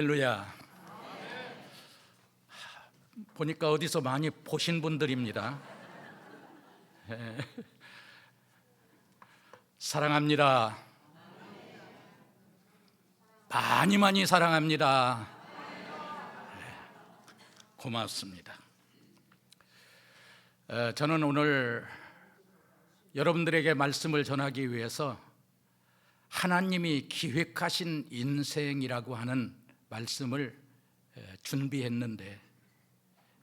할렐루야. 보니까 어디서 많이 보신 분들입니다. 사랑합니다. 많이 사랑합니다. 고맙습니다. 저는 오늘 여러분들에게 말씀을 전하기 위해서 하나님이 기획하신 인생이라고 하는 말씀을 준비했는데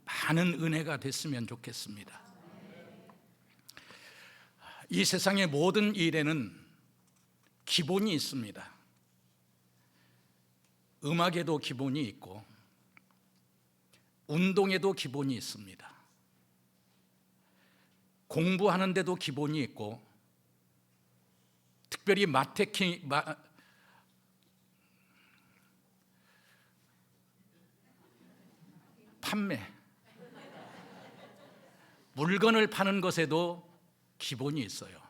많은 은혜가 됐으면 좋겠습니다. 이 세상의 모든 일에는 기본이 있습니다. 음악에도 기본이 있고 운동에도 기본이 있습니다. 공부하는데도 기본이 있고 특별히 판매, 물건을 파는 것에도 기본이 있어요.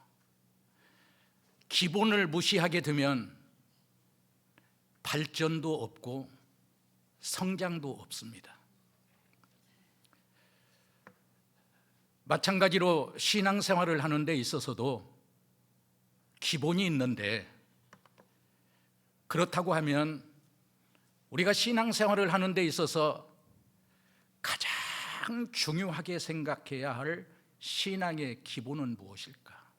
기본을 무시하게 되면 발전도 없고 성장도 없습니다. 마찬가지로 신앙생활을 하는 데 있어서도 기본이 있는데, 그렇다고 하면 우리가 신앙생활을 하는 데 있어서 가장 중요하게 생각해야 할 신앙의 기본은 무엇일까?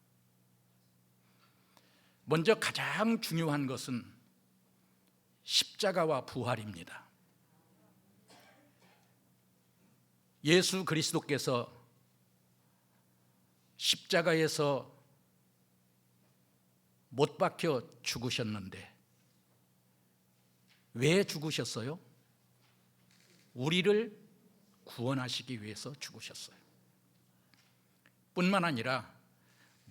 먼저 가장 중요한 것은 십자가와 부활입니다. 예수 그리스도께서 십자가에서 못 박혀 죽으셨는데 왜 죽으셨어요? 우리를 구원하시기 위해서 죽으셨어요. 뿐만 아니라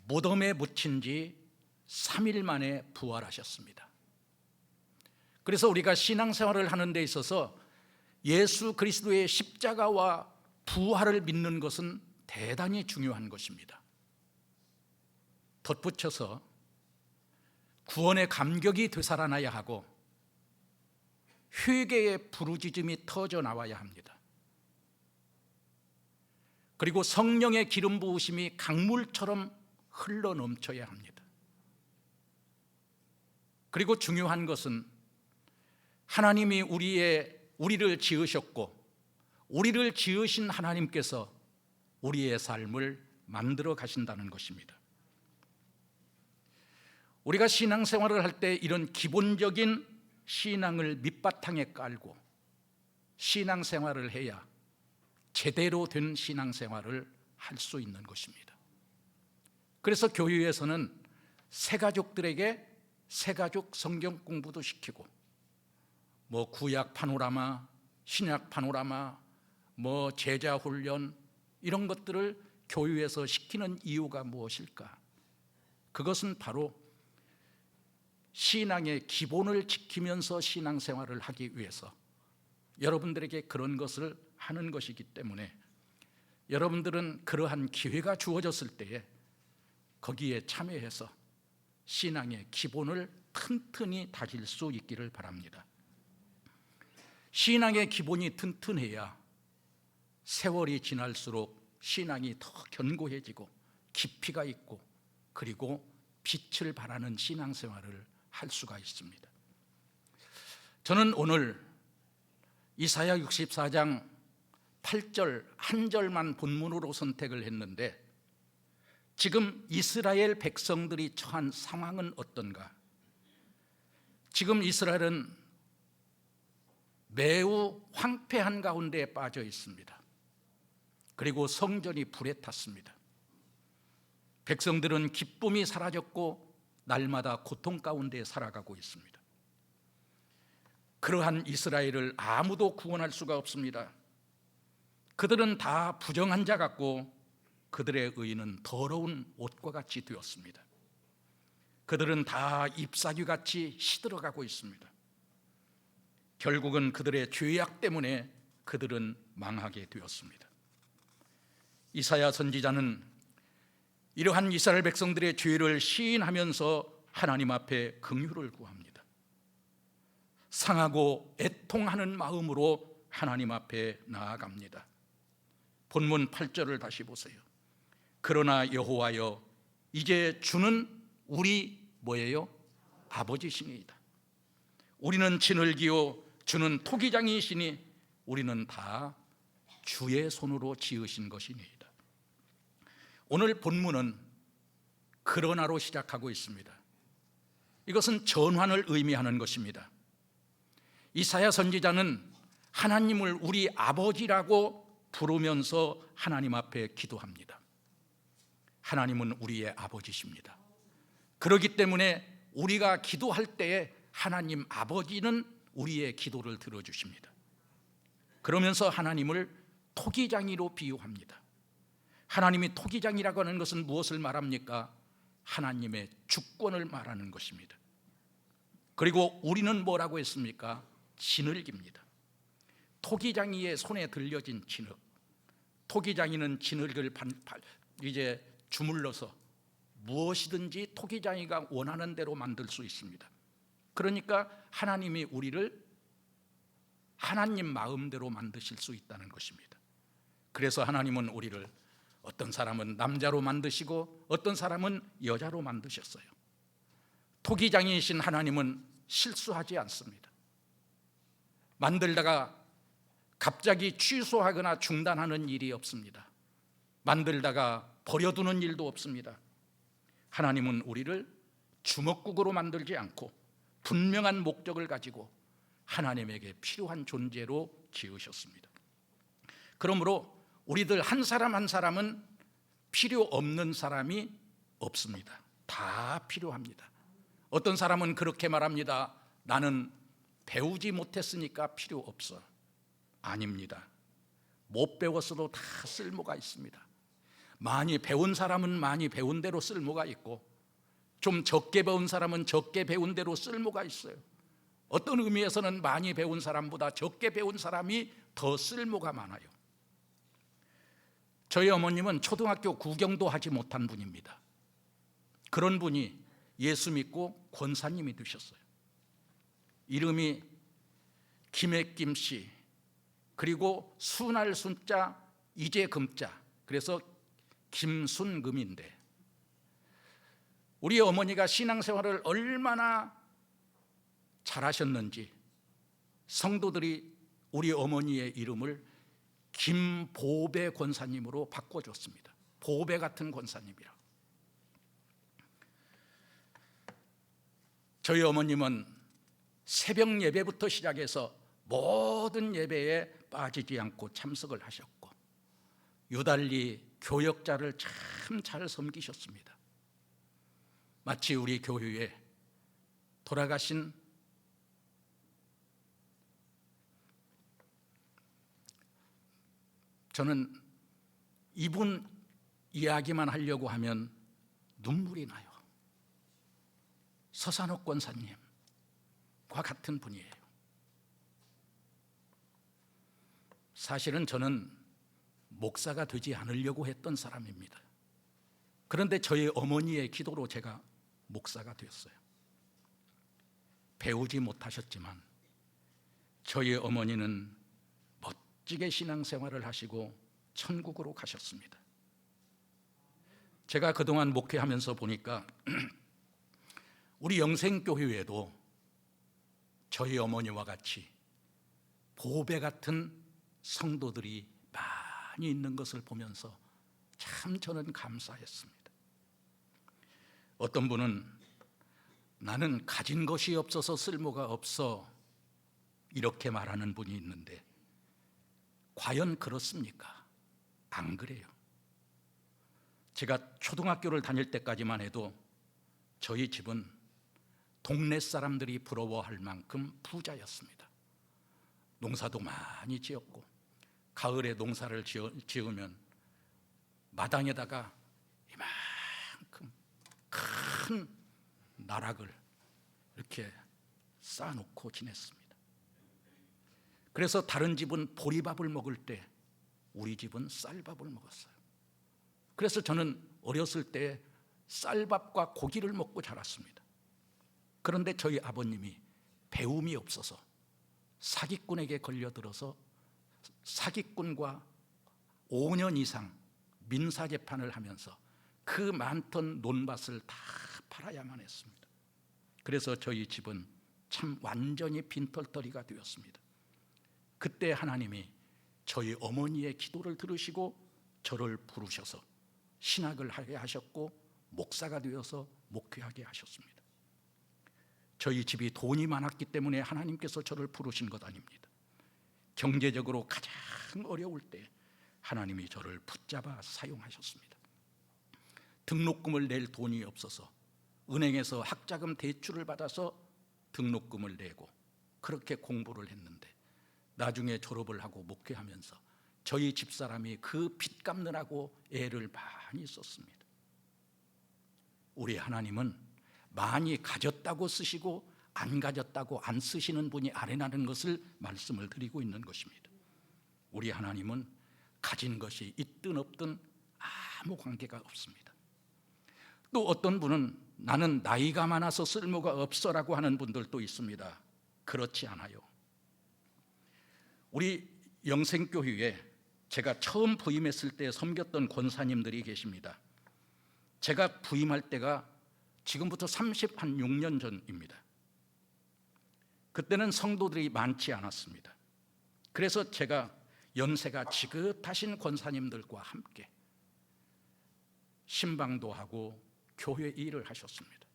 무덤에 묻힌 지 3일 만에 부활하셨습니다. 그래서 우리가 신앙생활을 하는 데 있어서 예수 그리스도의 십자가와 부활을 믿는 것은 대단히 중요한 것입니다. 덧붙여서 구원의 감격이 되살아나야 하고 회개의 부르짖음이 터져 나와야 합니다. 그리고 성령의 기름 부으심이 강물처럼 흘러 넘쳐야 합니다. 그리고 중요한 것은 하나님이 우리를 지으셨고 우리를 지으신 하나님께서 우리의 삶을 만들어 가신다는 것입니다. 우리가 신앙생활을 할 때 이런 기본적인 신앙을 밑바탕에 깔고 신앙생활을 해야 제대로 된 신앙생활을 할 수 있는 것입니다. 그래서 교회에서는 새가족들에게 새가족 성경 공부도 시키고 구약 파노라마, 신약 파노라마, 제자 훈련 이런 것들을 교회에서 시키는 이유가 무엇일까? 그것은 바로 신앙의 기본을 지키면서 신앙생활을 하기 위해서 여러분들에게 그런 것을 하는 것이기 때문에 여러분들은 그러한 기회가 주어졌을 때에 거기에 참여해서 신앙의 기본을 튼튼히 다질 수 있기를 바랍니다. 신앙의 기본이 튼튼해야 세월이 지날수록 신앙이 더 견고해지고 깊이가 있고 그리고 빛을 발하는 신앙생활을 할 수가 있습니다. 저는 오늘 이사야 64장 8절 한 절만 본문으로 선택을 했는데 지금 이스라엘 백성들이 처한 상황은 어떤가? 지금 이스라엘은 매우 황폐한 가운데 빠져 있습니다. 그리고 성전이 불에 탔습니다. 백성들은 기쁨이 사라졌고 날마다 고통 가운데 살아가고 있습니다. 그러한 이스라엘을 아무도 구원할 수가 없습니다. 그들은 다 부정한 자 같고 그들의 의는 더러운 옷과 같이 되었습니다. 그들은 다 잎사귀 같이 시들어가고 있습니다. 결국은 그들의 죄악 때문에 그들은 망하게 되었습니다. 이사야 선지자는 이러한 이스라엘 백성들의 죄를 시인하면서 하나님 앞에 긍휼을 구합니다. 상하고 애통하는 마음으로 하나님 앞에 나아갑니다. 본문 8절을 다시 보세요. 그러나 여호와여, 이제 주는 우리 뭐예요? 아버지시니이다. 우리는 진흙이요 주는 토기장이시니 우리는 다 주의 손으로 지으신 것이니이다. 오늘 본문은 그러나로 시작하고 있습니다. 이것은 전환을 의미하는 것입니다. 이사야 선지자는 하나님을 우리 아버지라고 부르면서 하나님 앞에 기도합니다. 하나님은 우리의 아버지십니다. 그렇기 때문에 우리가 기도할 때에 하나님 아버지는 우리의 기도를 들어주십니다. 그러면서 하나님을 토기장이로 비유합니다. 하나님이 토기장이라고 하는 것은 무엇을 말합니까? 하나님의 주권을 말하는 것입니다. 그리고 우리는 뭐라고 했습니까? 진흙입니다. 토기장이의 손에 들려진 진흙. 토기장이는 진흙을 이제 주물러서 무엇이든지 토기장이가 원하는 대로 만들 수 있습니다. 그러니까 하나님이 우리를 하나님 마음대로 만드실 수 있다는 것입니다. 그래서 하나님은 우리를 어떤 사람은 남자로 만드시고 어떤 사람은 여자로 만드셨어요. 토기장이신 하나님은 실수하지 않습니다. 만들다가 갑자기 취소하거나 중단하는 일이 없습니다. 만들다가 버려두는 일도 없습니다. 하나님은 우리를 주먹국으로 만들지 않고 분명한 목적을 가지고 하나님에게 필요한 존재로 지으셨습니다. 그러므로 우리들 한 사람 한 사람은 필요 없는 사람이 없습니다. 다 필요합니다. 어떤 사람은 그렇게 말합니다. 나는 배우지 못했으니까 필요 없어. 아닙니다. 못 배웠어도 다 쓸모가 있습니다. 많이 배운 사람은 많이 배운 대로 쓸모가 있고 좀 적게 배운 사람은 적게 배운 대로 쓸모가 있어요. 어떤 의미에서는 많이 배운 사람보다 적게 배운 사람이 더 쓸모가 많아요. 저희 어머님은 초등학교 구경도 하지 못한 분입니다. 그런 분이 예수 믿고 권사님이 되셨어요. 이름이 김혜김 씨, 그리고 순할 순자 이제 금자, 그래서 김순금인데 우리 어머니가 신앙생활을 얼마나 잘하셨는지 성도들이 우리 어머니의 이름을 김보배 권사님으로 바꿔줬습니다. 보배 같은 권사님이라. 저희 어머님은 새벽 예배부터 시작해서 모든 예배에 빠지지 않고 참석을 하셨고 유달리 교역자를 참 잘 섬기셨습니다. 마치 우리 교회에 돌아가신 저는 이분 이야기만 하려고 하면 눈물이 나요. 서산옥 권사님과 같은 분이에요. 사실은 저는 목사가 되지 않으려고 했던 사람입니다. 그런데 저희 어머니의 기도로 제가 목사가 되었어요. 배우지 못하셨지만 저희 어머니는 멋지게 신앙생활을 하시고 천국으로 가셨습니다. 제가 그동안 목회하면서 보니까 우리 영생교회에도 저희 어머니와 같이 보배 같은 성도들이 많이 있는 것을 보면서 참 저는 감사했습니다. 어떤 분은 나는 가진 것이 없어서 쓸모가 없어 이렇게 말하는 분이 있는데 과연 그렇습니까? 안 그래요. 제가 초등학교를 다닐 때까지만 해도 저희 집은 동네 사람들이 부러워할 만큼 부자였습니다. 농사도 많이 지었고 가을에 농사를 지으면 마당에다가 이만큼 큰 나락을 이렇게 쌓아놓고 지냈습니다. 그래서 다른 집은 보리밥을 먹을 때 우리 집은 쌀밥을 먹었어요. 그래서 저는 어렸을 때 쌀밥과 고기를 먹고 자랐습니다. 그런데 저희 아버님이 배움이 없어서 사기꾼에게 걸려들어서 사기꾼과 5년 이상 민사재판을 하면서 그 많던 논밭을 다 팔아야만 했습니다. 그래서 저희 집은 참 완전히 빈털터리가 되었습니다. 그때 하나님이 저희 어머니의 기도를 들으시고 저를 부르셔서 신학을 하게 하셨고 목사가 되어서 목회하게 하셨습니다. 저희 집이 돈이 많았기 때문에 하나님께서 저를 부르신 것 아닙니다. 경제적으로 가장 어려울 때 하나님이 저를 붙잡아 사용하셨습니다. 등록금을 낼 돈이 없어서 은행에서 학자금 대출을 받아서 등록금을 내고 그렇게 공부를 했는데 나중에 졸업을 하고 목회하면서 저희 집사람이 그 빚 갚느라고 애를 많이 썼습니다. 우리 하나님은 많이 가졌다고 쓰시고 안 가졌다고 안 쓰시는 분이 아니라는 것을 말씀을 드리고 있는 것입니다. 우리 하나님은 가진 것이 있든 없든 아무 관계가 없습니다. 또 어떤 분은 나는 나이가 많아서 쓸모가 없어라고 하는 분들도 있습니다. 그렇지 않아요. 우리 영생교회에 제가 처음 부임했을 때 섬겼던 권사님들이 계십니다. 제가 부임할 때가 지금부터 36년 전입니다. 그때는 성도들이 많지 않았습니다. 그래서 제가 연세가 지긋하신 권사님들과 함께 신방도 하고 교회 일을 하셨습니다.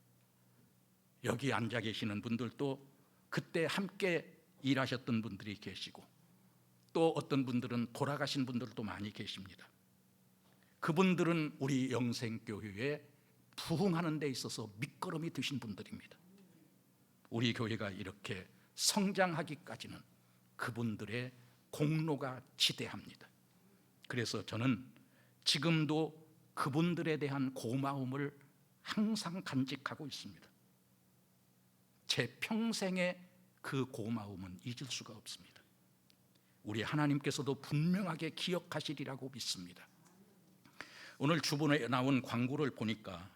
여기 앉아 계시는 분들도 그때 함께 일하셨던 분들이 계시고 또 어떤 분들은 돌아가신 분들도 많이 계십니다. 그분들은 우리 영생교회에 부흥하는 데 있어서 밑거름이 되신 분들입니다. 우리 교회가 이렇게 성장하기까지는 그분들의 공로가 지대합니다. 그래서 저는 지금도 그분들에 대한 고마움을 항상 간직하고 있습니다. 제 평생의 그 고마움은 잊을 수가 없습니다. 우리 하나님께서도 분명하게 기억하시리라고 믿습니다. 오늘 주본에 나온 광고를 보니까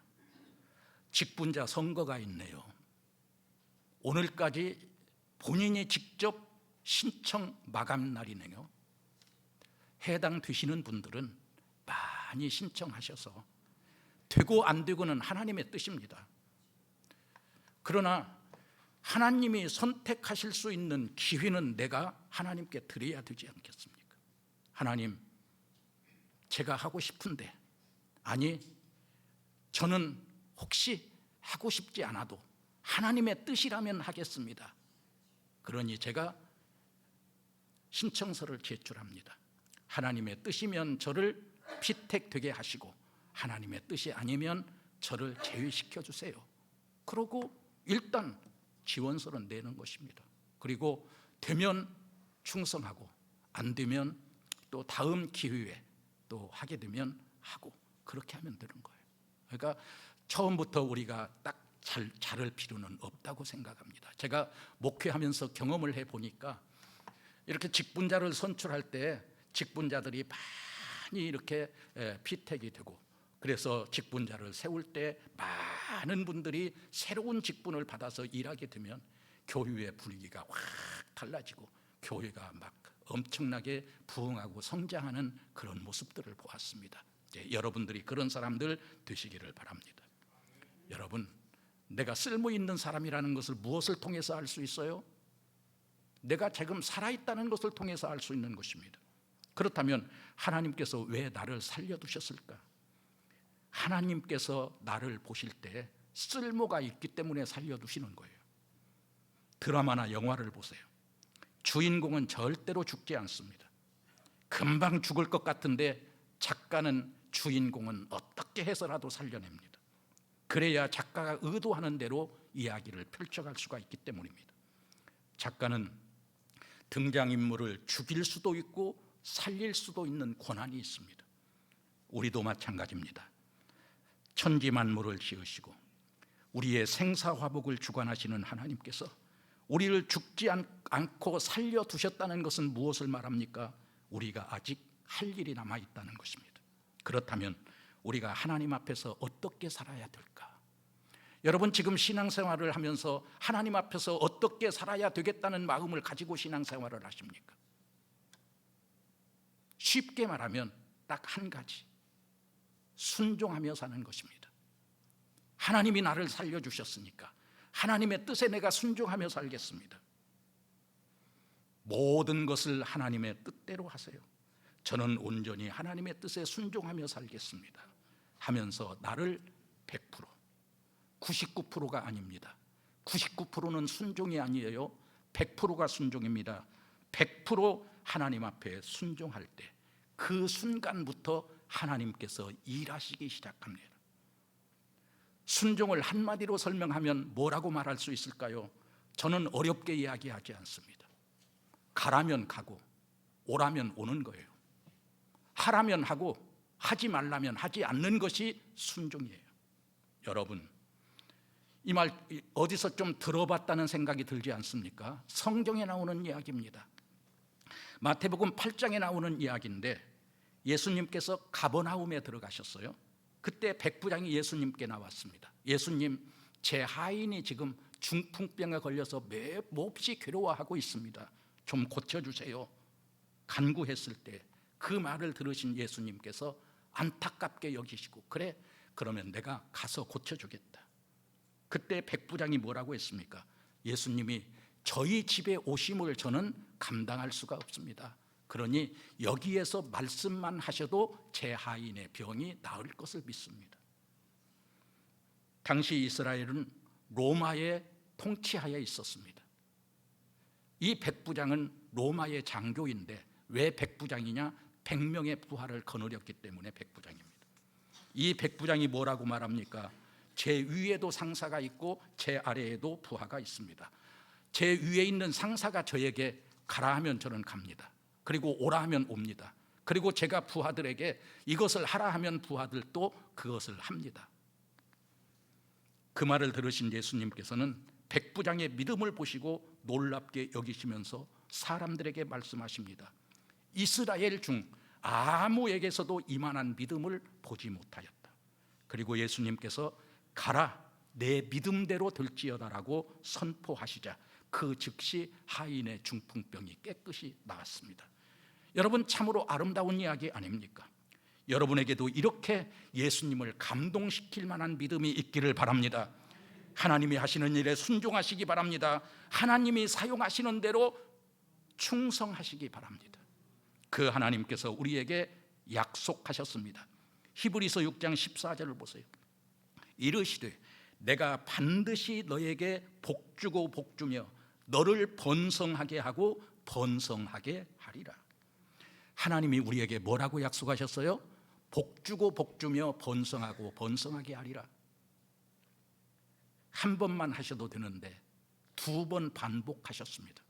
직분자 선거가 있네요. 오늘까지 본인이 직접 신청 마감 날이네요. 해당되시는 분들은 많이 신청하셔서 되고 안 되고는 하나님의 뜻입니다. 그러나 하나님이 선택하실 수 있는 기회는 내가 하나님께 드려야 되지 않겠습니까? 하나님, 제가 하고 싶은데, 아니, 저는 혹시 하고 싶지 않아도 하나님의 뜻이라면 하겠습니다. 그러니 제가 신청서를 제출합니다. 하나님의 뜻이면 저를 피택되게 하시고 하나님의 뜻이 아니면 저를 제외시켜 주세요. 그러고 일단 지원서를 내는 것입니다. 그리고 되면 충성하고 안 되면 또 다음 기회에 또 하게 되면 하고 그렇게 하면 되는 거예요. 그러니까 처음부터 우리가 딱 자를 필요는 없다고 생각합니다. 제가 목회하면서 경험을 해보니까 이렇게 직분자를 선출할 때 직분자들이 많이 이렇게 피택이 되고 그래서 직분자를 세울 때 많은 분들이 새로운 직분을 받아서 일하게 되면 교회의 분위기가 확 달라지고 교회가 막 엄청나게 부흥하고 성장하는 그런 모습들을 보았습니다. 여러분들이 그런 사람들 되시기를 바랍니다. 여러분, 내가 쓸모 있는 사람이라는 것을 무엇을 통해서 알 수 있어요? 내가 지금 살아있다는 것을 통해서 알 수 있는 것입니다. 그렇다면 하나님께서 왜 나를 살려두셨을까? 하나님께서 나를 보실 때 쓸모가 있기 때문에 살려두시는 거예요. 드라마나 영화를 보세요. 주인공은 절대로 죽지 않습니다. 금방 죽을 것 같은데 작가는 주인공은 어떻게 해서라도 살려냅니다. 그래야 작가가 의도하는 대로 이야기를 펼쳐갈 수가 있기 때문입니다. 작가는 등장인물을 죽일 수도 있고 살릴 수도 있는 권한이 있습니다. 우리도 마찬가지입니다. 천지만물을 지으시고 우리의 생사화복을 주관하시는 하나님께서 우리를 죽지 않고 살려두셨다는 것은 무엇을 말합니까? 우리가 아직 할 일이 남아있다는 것입니다. 그렇다면 우리가 하나님 앞에서 어떻게 살아야 될까? 여러분 지금 신앙생활을 하면서 하나님 앞에서 어떻게 살아야 되겠다는 마음을 가지고 신앙생활을 하십니까? 쉽게 말하면 딱 한 가지, 순종하며 사는 것입니다. 하나님이 나를 살려주셨으니까 하나님의 뜻에 내가 순종하며 살겠습니다. 모든 것을 하나님의 뜻대로 하세요. 저는 온전히 하나님의 뜻에 순종하며 살겠습니다 하면서 나를 100%, 99%가 아닙니다. 99%는 순종이 아니에요. 100%가 순종입니다. 100% 하나님 앞에 순종할 때 그 순간부터 하나님께서 일하시기 시작합니다. 순종을 한마디로 설명하면 뭐라고 말할 수 있을까요? 저는 어렵게 이야기하지 않습니다. 가라면 가고 오라면 오는 거예요. 하라면 하고 하지 말라면 하지 않는 것이 순종이에요. 여러분, 이 말 어디서 좀 들어봤다는 생각이 들지 않습니까? 성경에 나오는 이야기입니다. 마태복음 8장에 나오는 이야기인데 예수님께서 가버나움에 들어가셨어요. 그때 백부장이 예수님께 나왔습니다. 예수님, 제 하인이 지금 중풍병에 걸려서 몹시 괴로워하고 있습니다. 좀 고쳐주세요. 간구했을 때 그 말을 들으신 예수님께서 안타깝게 여기시고, 그래, 그러면 내가 가서 고쳐주겠다. 그때 백부장이 뭐라고 했습니까? 예수님이 저희 집에 오심을 저는 감당할 수가 없습니다. 그러니 여기에서 말씀만 하셔도 제 하인의 병이 나을 것을 믿습니다. 당시 이스라엘은 로마의 통치하에 있었습니다. 이 백부장은 로마의 장교인데 왜 백부장이냐? 100명의 부하를 거느렸기 때문에 백부장입니다. 이 백부장이 뭐라고 말합니까? 제 위에도 상사가 있고 제 아래에도 부하가 있습니다. 제 위에 있는 상사가 저에게 가라 하면 저는 갑니다. 그리고 오라 하면 옵니다. 그리고 제가 부하들에게 이것을 하라 하면 부하들도 그것을 합니다. 그 말을 들으신 예수님께서는 백부장의 믿음을 보시고 놀랍게 여기시면서 사람들에게 말씀하십니다. 이스라엘 중 아무에게서도 이만한 믿음을 보지 못하였다. 그리고 예수님께서 가라, 내 믿음대로 될지어다라고 선포하시자 그 즉시 하인의 중풍병이 깨끗이 나았습니다. 여러분, 참으로 아름다운 이야기 아닙니까? 여러분에게도 이렇게 예수님을 감동시킬 만한 믿음이 있기를 바랍니다. 하나님이 하시는 일에 순종하시기 바랍니다. 하나님이 사용하시는 대로 충성하시기 바랍니다. 그 하나님께서 우리에게 약속하셨습니다. 히브리서 6장 14절을 보세요. 이르시되 내가 반드시 너에게 복주고 복주며 너를 번성하게 하고 번성하게 하리라. 하나님이 우리에게 뭐라고 약속하셨어요? 복주고 복주며 번성하고 번성하게 하리라. 한 번만 하셔도 되는데 2번 반복하셨습니다.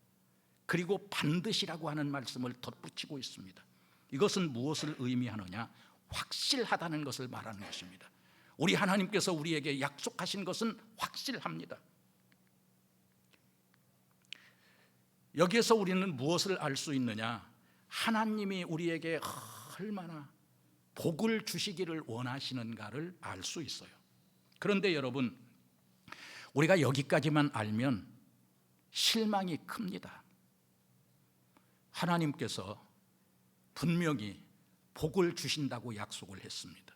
그리고 반드시라고 하는 말씀을 덧붙이고 있습니다. 이것은 무엇을 의미하느냐? 확실하다는 것을 말하는 것입니다. 우리 하나님께서 우리에게 약속하신 것은 확실합니다. 여기에서 우리는 무엇을 알 수 있느냐? 하나님이 우리에게 얼마나 복을 주시기를 원하시는가를 알 수 있어요. 그런데 여러분, 우리가 여기까지만 알면 실망이 큽니다. 하나님께서 분명히 복을 주신다고 약속을 했습니다.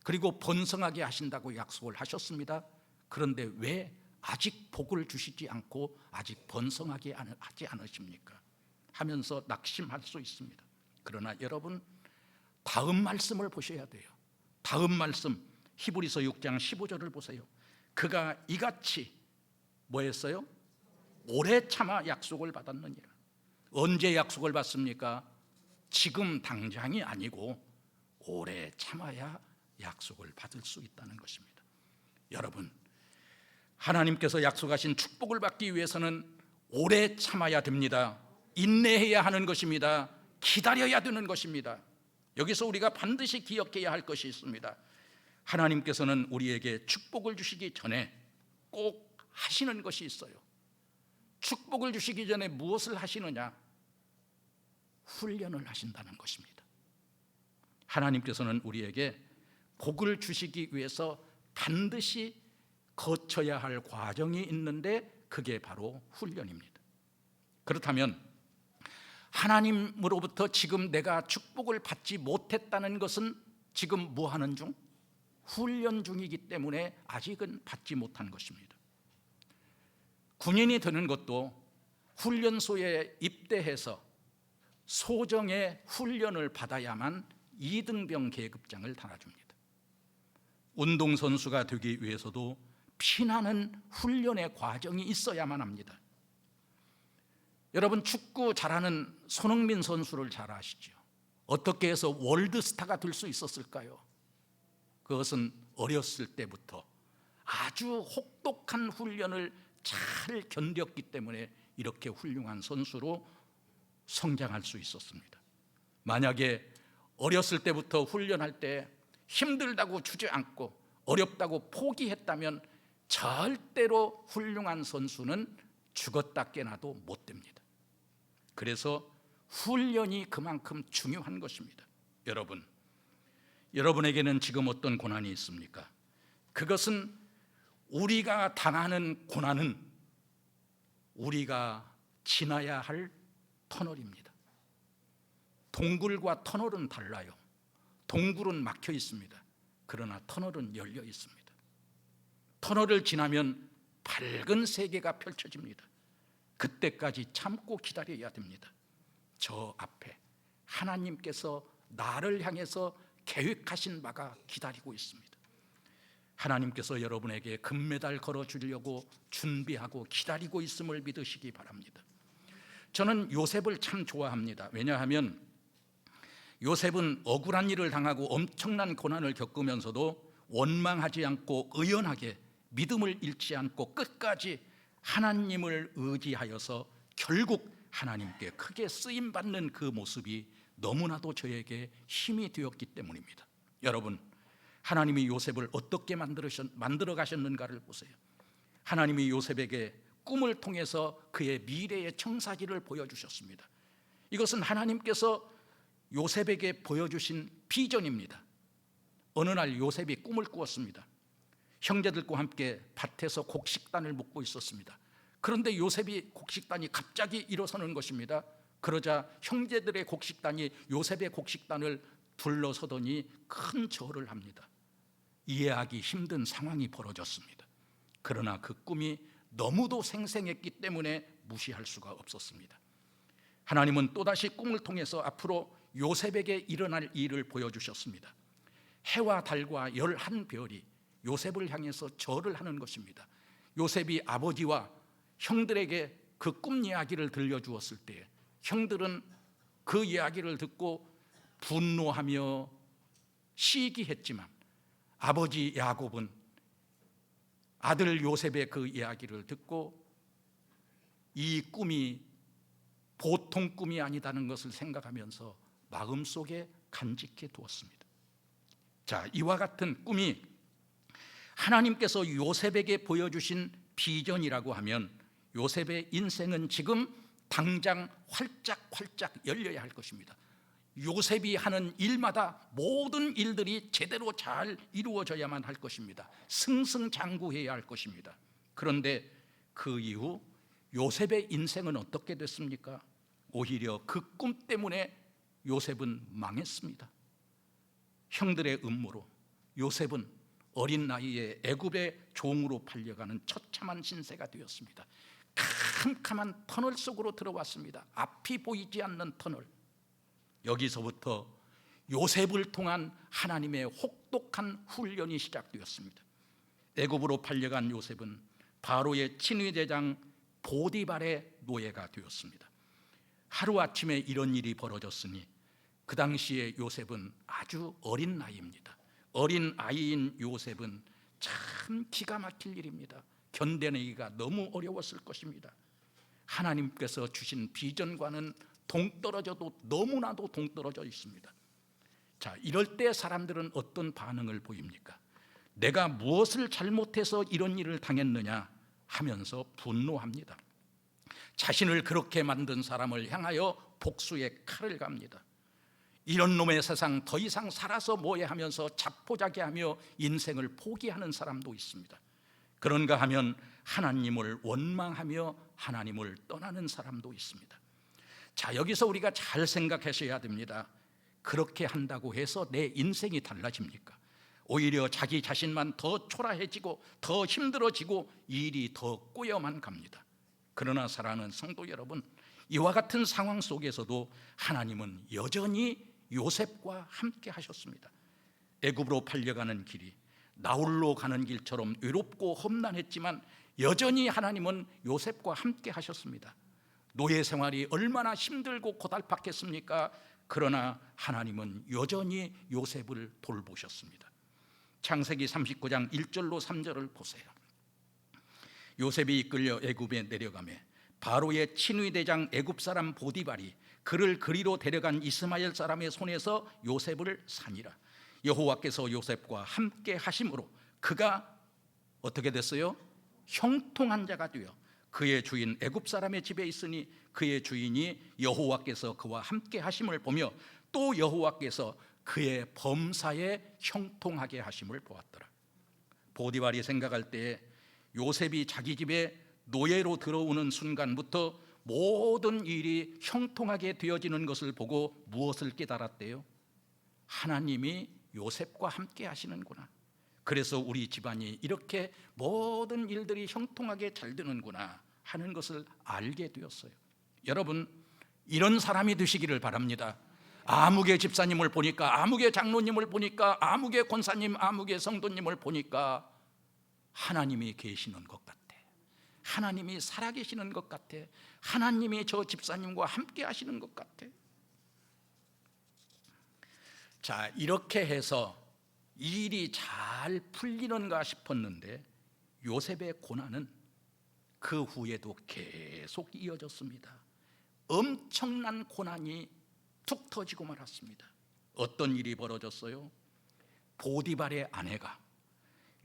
그리고 번성하게 하신다고 약속을 하셨습니다. 그런데 왜 아직 복을 주시지 않고 아직 번성하게 하지 않으십니까? 하면서 낙심할 수 있습니다. 그러나 여러분, 다음 말씀을 보셔야 돼요. 다음 말씀 히브리서 6장 15절을 보세요. 그가 이같이 뭐 했어요? 오래 참아 약속을 받았느니라. 언제 약속을 받습니까? 지금 당장이 아니고 오래 참아야 약속을 받을 수 있다는 것입니다. 여러분, 하나님께서 약속하신 축복을 받기 위해서는 오래 참아야 됩니다. 인내해야 하는 것입니다. 기다려야 되는 것입니다. 여기서 우리가 반드시 기억해야 할 것이 있습니다. 하나님께서는 우리에게 축복을 주시기 전에 꼭 하시는 것이 있어요. 축복을 주시기 전에 무엇을 하시느냐? 훈련을 하신다는 것입니다. 하나님께서는 우리에게 복을 주시기 위해서 반드시 거쳐야 할 과정이 있는데 그게 바로 훈련입니다. 그렇다면 하나님으로부터 지금 내가 축복을 받지 못했다는 것은 지금 뭐 하는 중? 훈련 중이기 때문에 아직은 받지 못한 것입니다. 군인이 되는 것도 훈련소에 입대해서 소정의 훈련을 받아야만 2등병 계급장을 달아줍니다. 운동선수가 되기 위해서도 피나는 훈련의 과정이 있어야만 합니다. 여러분, 축구 잘하는 손흥민 선수를 잘 아시죠? 어떻게 해서 월드스타가 될 수 있었을까요? 그것은 어렸을 때부터 아주 혹독한 훈련을 잘 견뎠기 때문에 이렇게 훌륭한 선수로 성장할 수 있었습니다. 만약에 어렸을 때부터 훈련할 때 힘들다고 주저앉고 어렵다고 포기했다면 절대로 훌륭한 선수는 죽었다 깨나도 못 됩니다. 그래서 훈련이 그만큼 중요한 것입니다. 여러분에게는 지금 어떤 고난이 있습니까? 그것은 우리가 당하는 고난은 우리가 지나야 할 터널입니다. 동굴과 터널은 달라요. 동굴은 막혀 있습니다. 그러나 터널은 열려 있습니다. 터널을 지나면 밝은 세계가 펼쳐집니다. 그때까지 참고 기다려야 됩니다. 저 앞에 하나님께서 나를 향해서 계획하신 바가 기다리고 있습니다. 하나님께서 여러분에게 금메달 걸어주려고 준비하고 기다리고 있음을 믿으시기 바랍니다. 저는 요셉을 참 좋아합니다. 왜냐하면 요셉은 억울한 일을 당하고 엄청난 고난을 겪으면서도 원망하지 않고 의연하게 믿음을 잃지 않고 끝까지 하나님을 의지하여서 결국 하나님께 크게 쓰임받는 그 모습이 너무나도 저에게 힘이 되었기 때문입니다. 여러분, 하나님이 요셉을 어떻게 만들어 가셨는가를 보세요. 하나님이 요셉에게 꿈을 통해서 그의 미래의 청사기를 보여주셨습니다. 이것은 하나님께서 요셉에게 보여주신 비전입니다. 어느 날 요셉이 꿈을 꾸었습니다. 형제들과 함께 밭에서 곡식단을 묶고 있었습니다. 그런데 요셉이 곡식단이 갑자기 일어서는 것입니다. 그러자 형제들의 곡식단이 요셉의 곡식단을 둘러서더니 큰 절을 합니다. 이해하기 힘든 상황이 벌어졌습니다. 그러나 그 꿈이 너무도 생생했기 때문에 무시할 수가 없었습니다. 하나님은 또다시 꿈을 통해서 앞으로 요셉에게 일어날 일을 보여주셨습니다. 해와 달과 11별이 요셉을 향해서 절을 하는 것입니다. 요셉이 아버지와 형들에게 그 꿈 이야기를 들려주었을 때 형들은 그 이야기를 듣고 분노하며 시기했지만 아버지 야곱은 아들 요셉의 그 이야기를 듣고 이 꿈이 보통 꿈이 아니다는 것을 생각하면서 마음속에 간직해 두었습니다. 자, 이와 같은 꿈이 하나님께서 요셉에게 보여주신 비전이라고 하면 요셉의 인생은 지금 당장 활짝 열려야 할 것입니다. 요셉이 하는 일마다 모든 일들이 제대로 잘 이루어져야만 할 것입니다. 승승장구해야 할 것입니다. 그런데 그 이후 요셉의 인생은 어떻게 됐습니까? 오히려 그 꿈 때문에 요셉은 망했습니다. 형들의 음모로 요셉은 어린 나이에 애굽의 종으로 팔려가는 처참한 신세가 되었습니다. 캄캄한 터널 속으로 들어왔습니다. 앞이 보이지 않는 터널. 여기서부터 요셉을 통한 하나님의 혹독한 훈련이 시작되었습니다. 애굽으로 팔려간 요셉은 바로의 친위대장 보디발의 노예가 되었습니다. 하루아침에 이런 일이 벌어졌으니 그 당시에 요셉은 아주 어린 나이입니다. 어린 아이인 요셉은 참 기가 막힐 일입니다. 견뎌내기가 너무 어려웠을 것입니다. 하나님께서 주신 비전과는 동떨어져도 너무나도 동떨어져 있습니다. 자, 이럴 때 사람들은 어떤 반응을 보입니까? 내가 무엇을 잘못해서 이런 일을 당했느냐 하면서 분노합니다. 자신을 그렇게 만든 사람을 향하여 복수의 칼을 갑니다. 이런 놈의 세상 더 이상 살아서 뭐해 하면서 자포자기하며 인생을 포기하는 사람도 있습니다. 그런가 하면 하나님을 원망하며 하나님을 떠나는 사람도 있습니다. 자, 여기서 우리가 잘 생각하셔야 됩니다. 그렇게 한다고 해서 내 인생이 달라집니까? 오히려 자기 자신만 더 초라해지고 더 힘들어지고 일이 더 꼬여만 갑니다. 그러나 사랑하는 성도 여러분, 이와 같은 상황 속에서도 하나님은 여전히 요셉과 함께 하셨습니다. 애굽으로 팔려가는 길이 나홀로 가는 길처럼 외롭고 험난했지만 여전히 하나님은 요셉과 함께 하셨습니다. 노예 생활이 얼마나 힘들고 고달팠겠습니까? 그러나 하나님은 여전히 요셉을 돌보셨습니다. 창세기 39장 1절로 3절을 보세요. 요셉이 이끌려 애굽에 내려가매 바로의 친위 대장 애굽 사람 보디발이 그를 그리로 데려간 이스마엘 사람의 손에서 요셉을 사니라. 여호와께서 요셉과 함께 하심으로 그가 어떻게 됐어요? 형통한 자가 되어 그의 주인 애굽 사람의 집에 있으니 그의 주인이 여호와께서 그와 함께 하심을 보며 또 여호와께서 그의 범사에 형통하게 하심을 보았더라. 보디발이 생각할 때에 요셉이 자기 집에 노예로 들어오는 순간부터 모든 일이 형통하게 되어지는 것을 보고 무엇을 깨달았대요? 하나님이 요셉과 함께 하시는구나. 그래서 우리 집안이 이렇게 모든 일들이 형통하게 잘 되는구나 하는 것을 알게 되었어요. 여러분, 이런 사람이 되시기를 바랍니다. 아무개 집사님을 보니까, 아무개 장로님을 보니까, 아무개 권사님, 아무개 성도님을 보니까 하나님이 계시는 것 같아. 하나님이 살아계시는 것 같아. 하나님이 저 집사님과 함께 하시는 것 같아. 자, 이렇게 해서 일이 잘 풀리는가 싶었는데 요셉의 고난은 그 후에도 계속 이어졌습니다. 엄청난 고난이 툭 터지고 말았습니다. 어떤 일이 벌어졌어요? 보디발의 아내가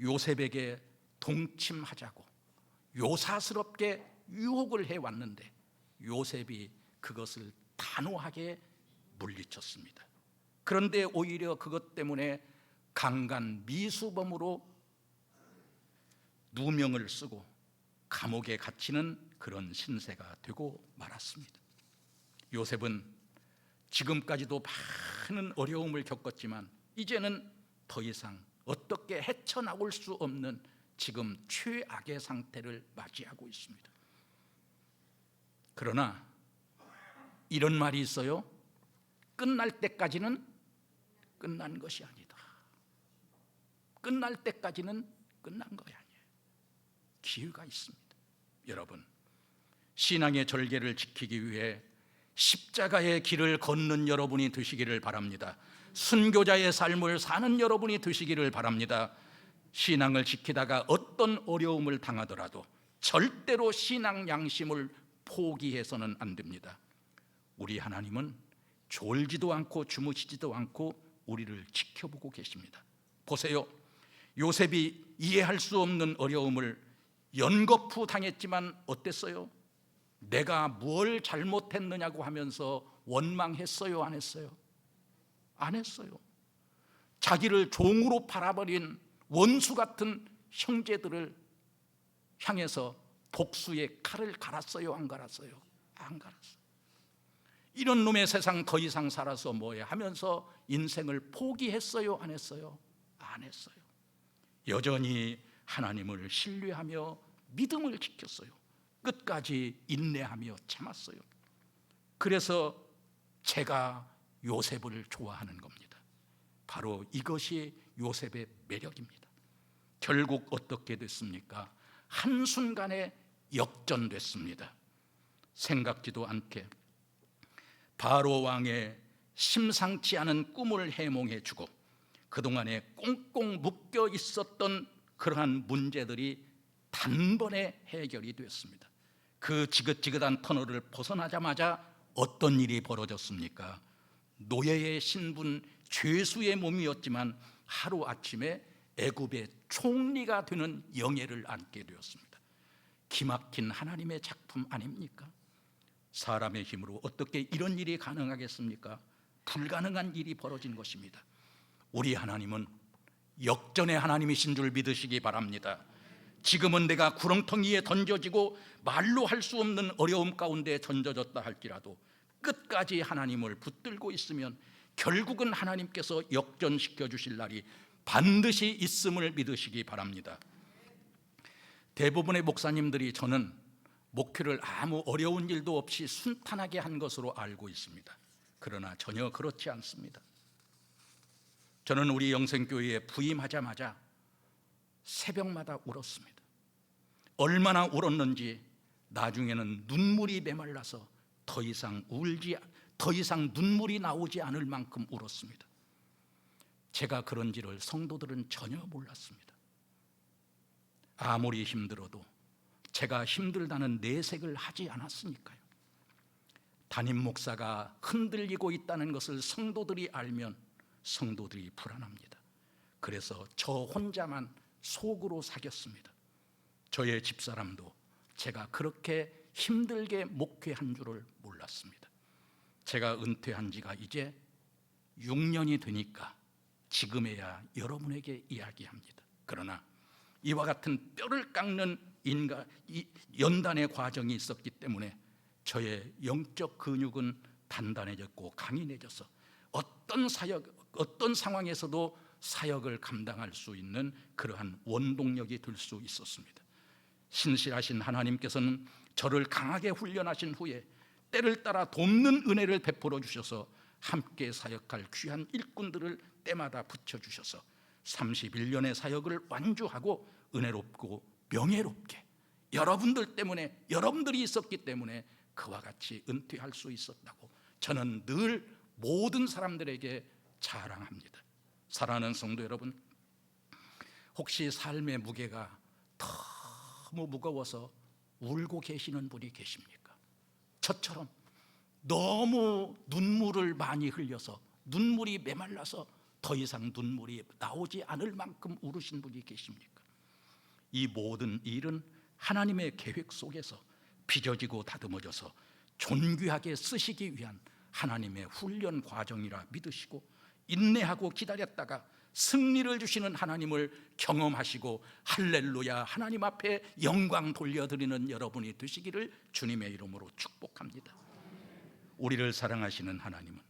요셉에게 동침하자고 요사스럽게 유혹을 해왔는데 요셉이 그것을 단호하게 물리쳤습니다. 그런데 오히려 그것 때문에 강간 미수범으로 누명을 쓰고 감옥에 갇히는 그런 신세가 되고 말았습니다. 요셉은 지금까지도 많은 어려움을 겪었지만 이제는 더 이상 어떻게 헤쳐나올 수 없는 지금 최악의 상태를 맞이하고 있습니다. 그러나 이런 말이 있어요. 끝날 때까지는 끝난 것이 아니다. 끝날 때까지는 끝난 것이 아니에요. 기회가 있습니다. 여러분, 신앙의 절개를 지키기 위해 십자가의 길을 걷는 여러분이 되시기를 바랍니다. 순교자의 삶을 사는 여러분이 되시기를 바랍니다. 신앙을 지키다가 어떤 어려움을 당하더라도 절대로 신앙 양심을 포기해서는 안 됩니다. 우리 하나님은 졸지도 않고 주무시지도 않고 우리를 지켜보고 계십니다. 보세요. 요셉이 이해할 수 없는 어려움을 연거푸 당했지만 어땠어요? 내가 뭘 잘못했느냐고 하면서 원망했어요? 안 했어요? 안 했어요. 자기를 종으로 팔아버린 원수 같은 형제들을 향해서 복수의 칼을 갈았어요? 안 갈았어요? 안 갈았어요. 이런 놈의 세상 더 이상 살아서 뭐해 하면서 인생을 포기했어요? 안 했어요? 안 했어요. 여전히 하나님을 신뢰하며 믿음을 지켰어요. 끝까지 인내하며 참았어요. 그래서 제가 요셉을 좋아하는 겁니다. 바로 이것이 요셉의 매력입니다. 결국 어떻게 됐습니까? 한순간에 역전됐습니다. 생각지도 않게 바로 왕의 심상치 않은 꿈을 해몽해 주고 그동안에 꽁꽁 묶여 있었던 그러한 문제들이 단번에 해결이 됐습니다. 그 지긋지긋한 터널을 벗어나자마자 어떤 일이 벌어졌습니까? 노예의 신분, 죄수의 몸이었지만 하루아침에 애굽의 총리가 되는 영예를 안게 되었습니다. 기막힌 하나님의 작품 아닙니까? 사람의 힘으로 어떻게 이런 일이 가능하겠습니까? 불가능한 일이 벌어진 것입니다. 우리 하나님은 역전의 하나님이신 줄 믿으시기 바랍니다. 지금은 내가 구렁텅이에 던져지고 말로 할 수 없는 어려움 가운데 던져졌다 할지라도 끝까지 하나님을 붙들고 있으면 결국은 하나님께서 역전시켜 주실 날이 반드시 있음을 믿으시기 바랍니다. 대부분의 목사님들이 저는 목회를 아무 어려운 일도 없이 순탄하게 한 것으로 알고 있습니다. 그러나 전혀 그렇지 않습니다. 저는 우리 영생교회에 부임하자마자 새벽마다 울었습니다. 얼마나 울었는지 나중에는 눈물이 메말라서 더 이상 눈물이 나오지 않을 만큼 울었습니다. 제가 그런지를 성도들은 전혀 몰랐습니다. 아무리 힘들어도 제가 힘들다는 내색을 하지 않았으니까요. 담임 목사가 흔들리고 있다는 것을 성도들이 알면 성도들이 불안합니다. 그래서 저 혼자만 속으로 사겼습니다. 저의 집사람도 제가 그렇게 힘들게 목회한 줄을 몰랐습니다. 제가 은퇴한 지가 이제 6년이 되니까 지금에야 여러분에게 이야기합니다. 그러나 이와 같은 뼈를 깎는 연단의 과정이 있었기 때문에 저의 영적 근육은 단단해졌고 강인해져서 어떤 상황에서도 사역을 감당할 수 있는 그러한 원동력이 될 수 있었습니다. 신실하신 하나님께서는 저를 강하게 훈련하신 후에 때를 따라 돕는 은혜를 베풀어 주셔서 함께 사역할 귀한 일꾼들을 때마다 붙여주셔서 31년의 사역을 완주하고 은혜롭고 명예롭게 여러분들 때문에, 여러분들이 있었기 때문에 그와 같이 은퇴할 수 있었다고 저는 늘 모든 사람들에게 자랑합니다. 사랑하는 성도 여러분, 혹시 삶의 무게가 너무 무거워서 울고 계시는 분이 계십니까? 저처럼 너무 눈물을 많이 흘려서 눈물이 메말라서 더 이상 눈물이 나오지 않을 만큼 울으신 분이 계십니까? 이 모든 일은 하나님의 계획 속에서 빚어지고 다듬어져서 존귀하게 쓰시기 위한 하나님의 훈련 과정이라 믿으시고 인내하고 기다렸다가 승리를 주시는 하나님을 경험하시고 할렐루야 하나님 앞에 영광 돌려드리는 여러분이 되시기를 주님의 이름으로 축복합니다. 우리를 사랑하시는 하나님은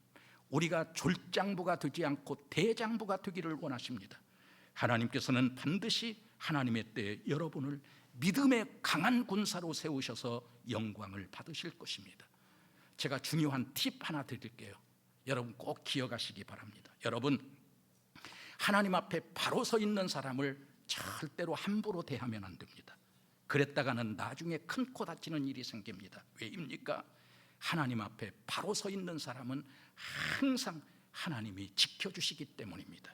우리가 졸장부가 되지 않고 대장부가 되기를 원하십니다. 하나님께서는 반드시 하나님의 때에 여러분을 믿음의 강한 군사로 세우셔서 영광을 받으실 것입니다. 제가 중요한 팁 하나 드릴게요. 여러분 꼭 기억하시기 바랍니다. 여러분, 하나님 앞에 바로 서 있는 사람을 절대로 함부로 대하면 안 됩니다. 그랬다가는 나중에 큰 코 다치는 일이 생깁니다. 왜입니까? 하나님 앞에 바로 서 있는 사람은 항상 하나님이 지켜주시기 때문입니다.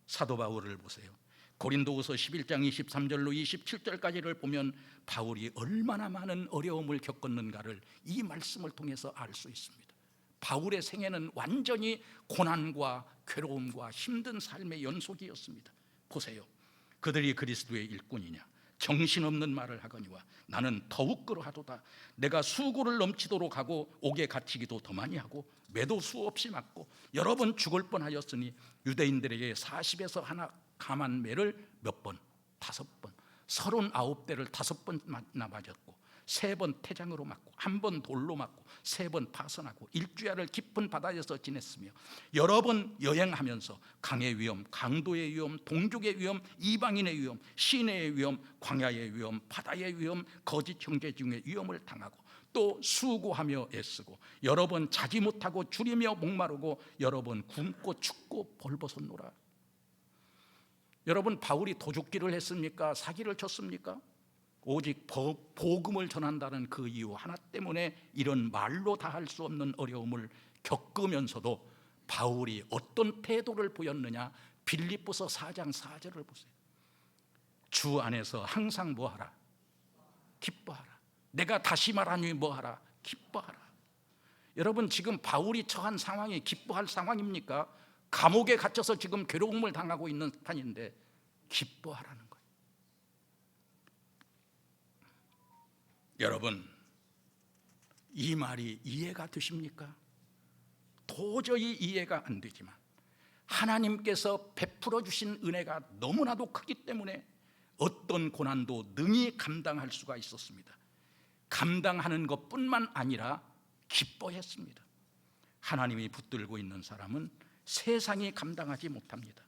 사도 바울을 보세요. 고린도후서 11장 23절로 27절까지를 보면 바울이 얼마나 많은 어려움을 겪었는가를 이 말씀을 통해서 알 수 있습니다. 바울의 생애는 완전히 고난과 괴로움과 힘든 삶의 연속이었습니다. 보세요. 그들이 그리스도의 일꾼이냐? 정신없는 말을 하거니와 나는 더욱 그러하도다. 내가 수고를 넘치도록 하고 옥에 갇히기도 더 많이 하고 매도 수없이 맞고 여러 번 죽을 뻔하였으니 유대인들에게 40에서 하나 감한 매를 몇 번? 5번. 39대를 5번 맞았고 3번 태장으로 맞고 1번 돌로 맞고 3번 파선하고 일주야를 깊은 바다에서 지냈으며 여러 번 여행하면서 강의 위험, 강도의 위험, 동족의 위험, 이방인의 위험, 시내의 위험, 광야의 위험, 바다의 위험, 거짓 형제 중의 위험을 당하고 또 수고하며 애쓰고 여러 번 자지 못하고 줄이며 목마르고 여러 번 굶고 춥고 벌벗었노라. 여러분, 바울이 도둑질을 했습니까? 사기를 쳤습니까? 오직 복음을 전한다는 그 이유 하나 때문에 이런 말로 다 할 수 없는 어려움을 겪으면서도 바울이 어떤 태도를 보였느냐? 빌립보서 4장 4절을 보세요. 주 안에서 항상 뭐하라? 기뻐하라. 내가 다시 말하니 뭐하라? 기뻐하라. 여러분, 지금 바울이 처한 상황이 기뻐할 상황입니까? 감옥에 갇혀서 지금 괴로움을 당하고 있는 판인데 기뻐하라는 거예요. 여러분, 이 말이 이해가 되십니까? 도저히 이해가 안 되지만 하나님께서 베풀어 주신 은혜가 너무나도 크기 때문에 어떤 고난도 능히 감당할 수가 있었습니다. 감당하는 것뿐만 아니라 기뻐했습니다. 하나님이 붙들고 있는 사람은 세상이 감당하지 못합니다.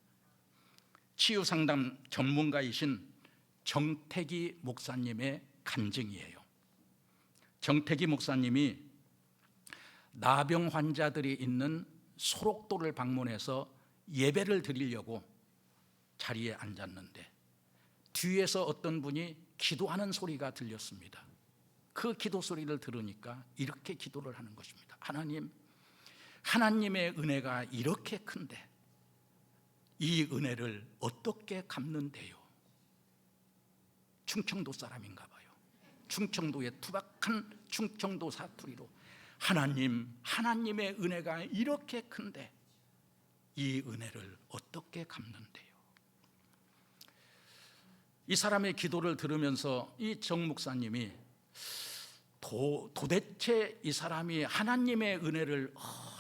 치유상담 전문가이신 정태기 목사님의 간증이에요. 정태기 목사님이 나병 환자들이 있는 소록도를 방문해서 예배를 드리려고 자리에 앉았는데 뒤에서 어떤 분이 기도하는 소리가 들렸습니다. 그 기도 소리를 들으니까 이렇게 기도를 하는 것입니다. 하나님, 하나님의 은혜가 이렇게 큰데 이 은혜를 어떻게 갚는데요? 충청도 사람인가 봐요. 충청도의 투박한 충청도 사투리로 하나님, 하나님의 은혜가 이렇게 큰데 이 은혜를 어떻게 갚는데요? 이 사람의 기도를 들으면서 이 정 목사님이 도대체 이 사람이 하나님의 은혜를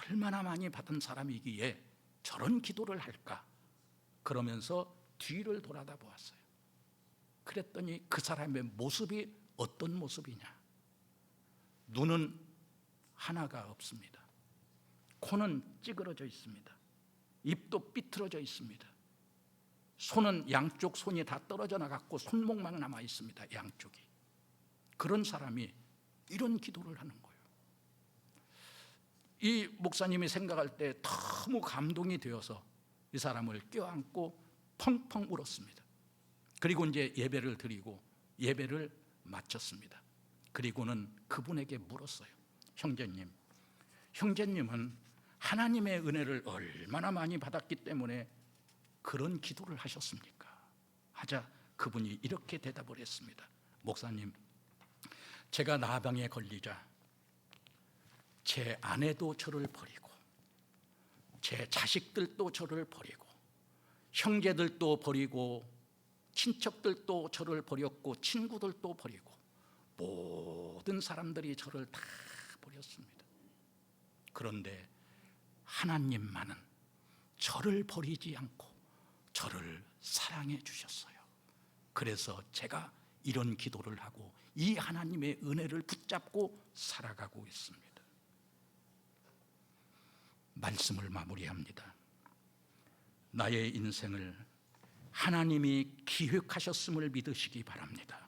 얼마나 많이 받은 사람이기에 저런 기도를 할까? 그러면서 뒤를 돌아다 보았어요. 그랬더니 그 사람의 모습이 어떤 모습이냐? 눈은 하나가 없습니다. 코는 찌그러져 있습니다. 입도 삐뚤어져 있습니다. 손은 양쪽 손이 다 떨어져 나갔고 손목만 남아 있습니다. 양쪽이. 그런 사람이 이런 기도를 하는 거예요. 이 목사님이 생각할 때 너무 감동이 되어서 이 사람을 껴안고 펑펑 울었습니다. 그리고 이제 예배를 드리고 예배를 마쳤습니다. 그리고는 그분에게 물었어요. 형제님, 형제님은 하나님의 은혜를 얼마나 많이 받았기 때문에 그런 기도를 하셨습니까? 하자 그분이 이렇게 대답을 했습니다. 목사님, 제가 나병에 걸리자 제 아내도 저를 버리고 제 자식들도 저를 버리고 형제들도 버리고 친척들도 저를 버렸고 친구들도 버리고 모든 사람들이 저를 다 버렸습니다. 그런데 하나님만은 저를 버리지 않고 저를 사랑해 주셨어요. 그래서 제가 이런 기도를 하고 이 하나님의 은혜를 붙잡고 살아가고 있습니다. 말씀을 마무리합니다. 나의 인생을 하나님이 기획하셨음을 믿으시기 바랍니다.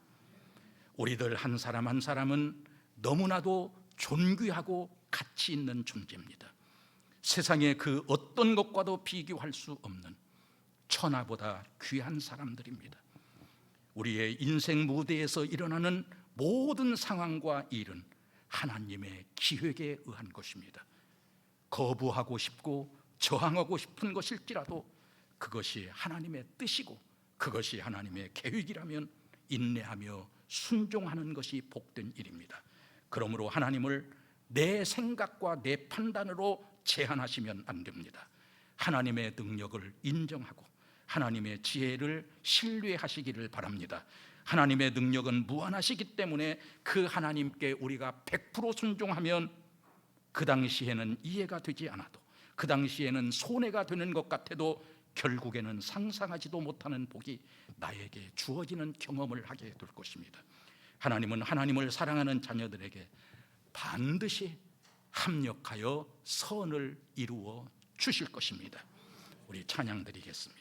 우리들 한 사람 한 사람은 너무나도 존귀하고 가치 있는 존재입니다. 세상의 그 어떤 것과도 비교할 수 없는 천하보다 귀한 사람들입니다. 우리의 인생 무대에서 일어나는 모든 상황과 일은 하나님의 기획에 의한 것입니다. 거부하고 싶고 저항하고 싶은 것일지라도 그것이 하나님의 뜻이고 그것이 하나님의 계획이라면 인내하며 순종하는 것이 복된 일입니다. 그러므로 하나님을 내 생각과 내 판단으로 제한하시면 안 됩니다. 하나님의 능력을 인정하고 하나님의 지혜를 신뢰하시기를 바랍니다. 하나님의 능력은 무한하시기 때문에 그 하나님께 우리가 100% 순종하면 그 당시에는 이해가 되지 않아도 그 당시에는 손해가 되는 것 같아도 결국에는 상상하지도 못하는 복이 나에게 주어지는 경험을 하게 될 것입니다. 하나님은 하나님을 사랑하는 자녀들에게 반드시 합력하여 선을 이루어 주실 것입니다. 우리 찬양 드리겠습니다.